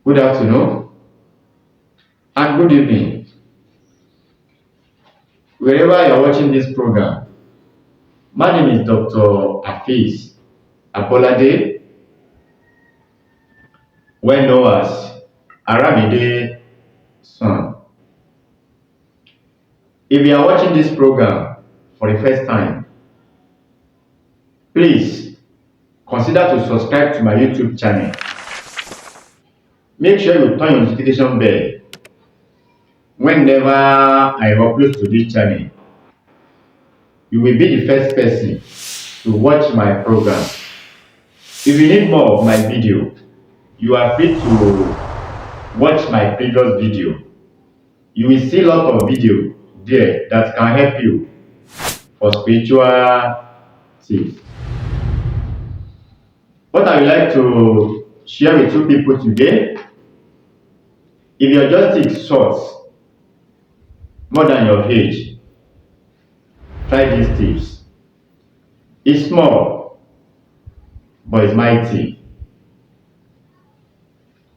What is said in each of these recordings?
Good afternoon and good evening, wherever you're watching this program. My name is Dr. Afis Abolade, well known as Aramide Son. If you are watching this program for the first time, please consider to subscribe to my YouTube channel. Make sure you turn your notification bell whenever I upload to this channel. You will be the first person to watch my program. If you need more of my video, you are free to watch my previous video. You will see a lot of video there that can help you for spiritual tips. What I would like to share with you people today, if your joystick shorts more than your age, try these tips. It's small, but it's mighty.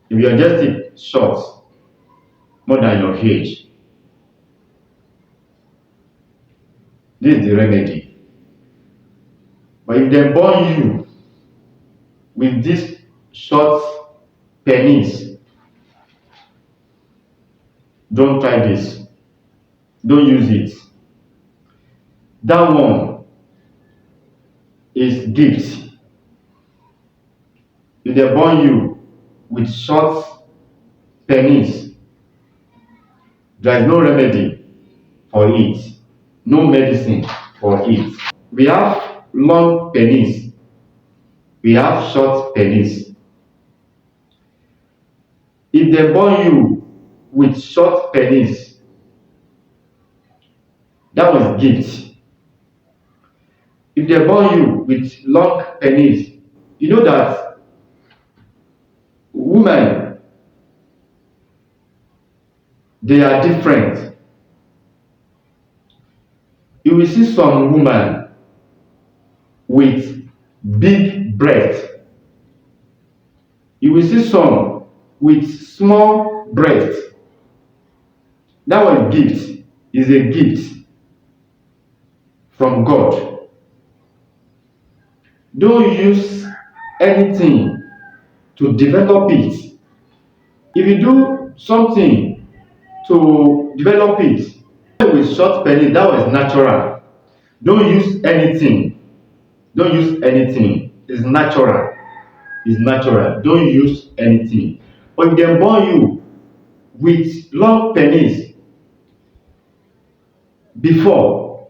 If your joystick shorts more than your age, this is the remedy. But if they born you with these short pennies, don't try this. Don't use it. That one is gift. If they born you with short pennies, there is no remedy for it, no medicine for it. We have long pennies, we have short pennies. If they born you with short pennies, that was gift. If they born you with long pennies, you know that women, they are different. You will see some women with big breast. You will see some with small breast. That one gift is a gift from God. Don't use anything to develop it. If you do something to develop it with short penny, that was natural. Don't use anything. Don't use anything. It's natural. It's natural. Don't use anything. But if they born you with long pennies before,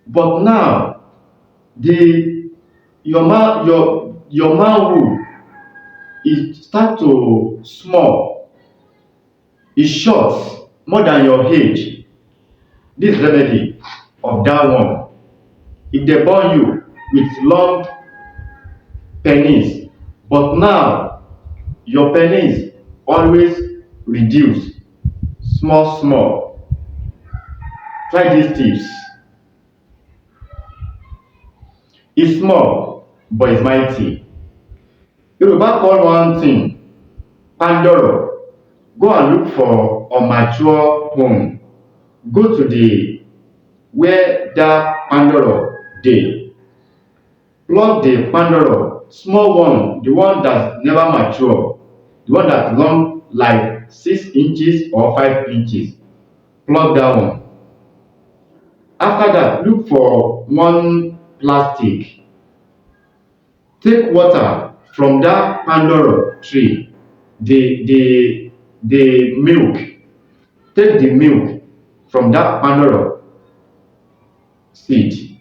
but now your manhood is start to small, is short more than your age. This remedy of that one. If they born you with long pennies, but now your pennies always reduce, small. Try these tips. It's small, but it's mighty. Yoruba call one thing Pandoro. Go and look for a mature home. Go to the where that Pandoro dey. Plug the Pandoro, small one, the one that's never mature, the one that's long like 6 inches or 5 inches. Plug that one. After that, look for one plastic. Take water from that Pandoro tree, the milk. Take the milk from that Pandoro seed.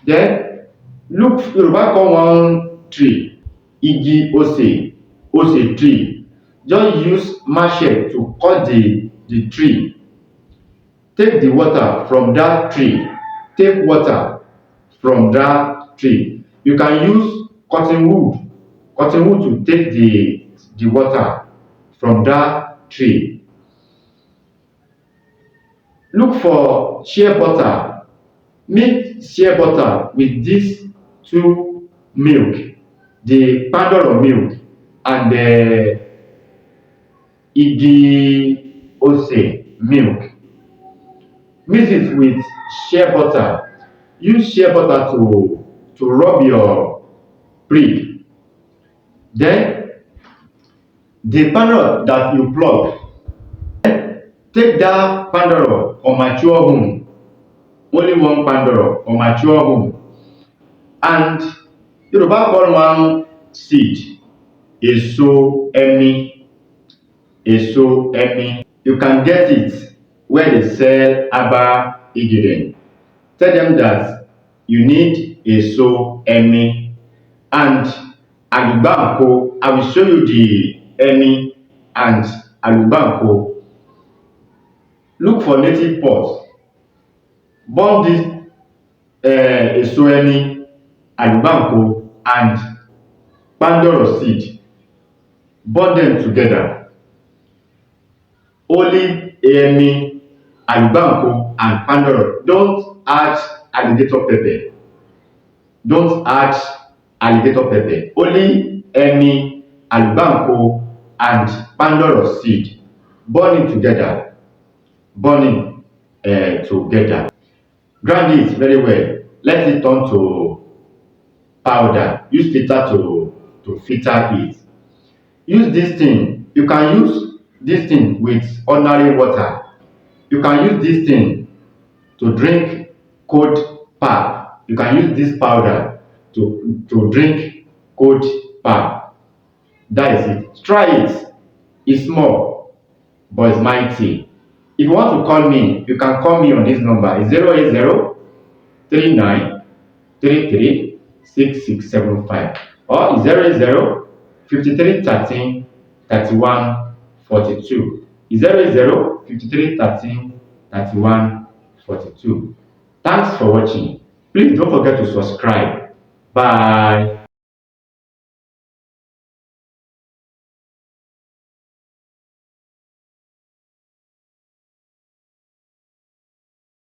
Then look, Yoruba call one tree, igi ose tree. Just use machete to cut the tree. Take the water from that tree. Take water from that tree. You can use cotton wood to take the water from that tree. Look for shea butter. Mix shea butter with these two milk, the Pandoro milk and igi ose milk. Mix it with shea butter. Use shea butter to rub your prick. Then the panel that you plug, take that pandoro or mature home, only one pandoro or mature home, and Yoruba call one seed eso emi, eso emi. You can get it where they sell aba ingredient. Tell them that you need eso emi and alubanko. I will show you the emi and alubanko. Look for native pot. Burn this eso emi, alubanko and pandoro seed. Burn them together. Only emi, alubanko and pandoro. Don't add alligator pepper. Don't add alligator pepper. Only emi, alubanko and pandoro seed. Burn it together. Burn it together. Grind it very well. Let it turn to powder. Use filter to filter it. Use this thing. You can use this thing with ordinary water. You can use this thing to drink cold pap. You can use this powder to drink cold pap. That is it. Try it. It's small, but it's mighty. If you want to call me, you can call me on this number. It's 080 39 33 6675 or 00 53 13 31 42. 00 53 13 31 42. Thanks for watching. Please don't forget to subscribe. Bye.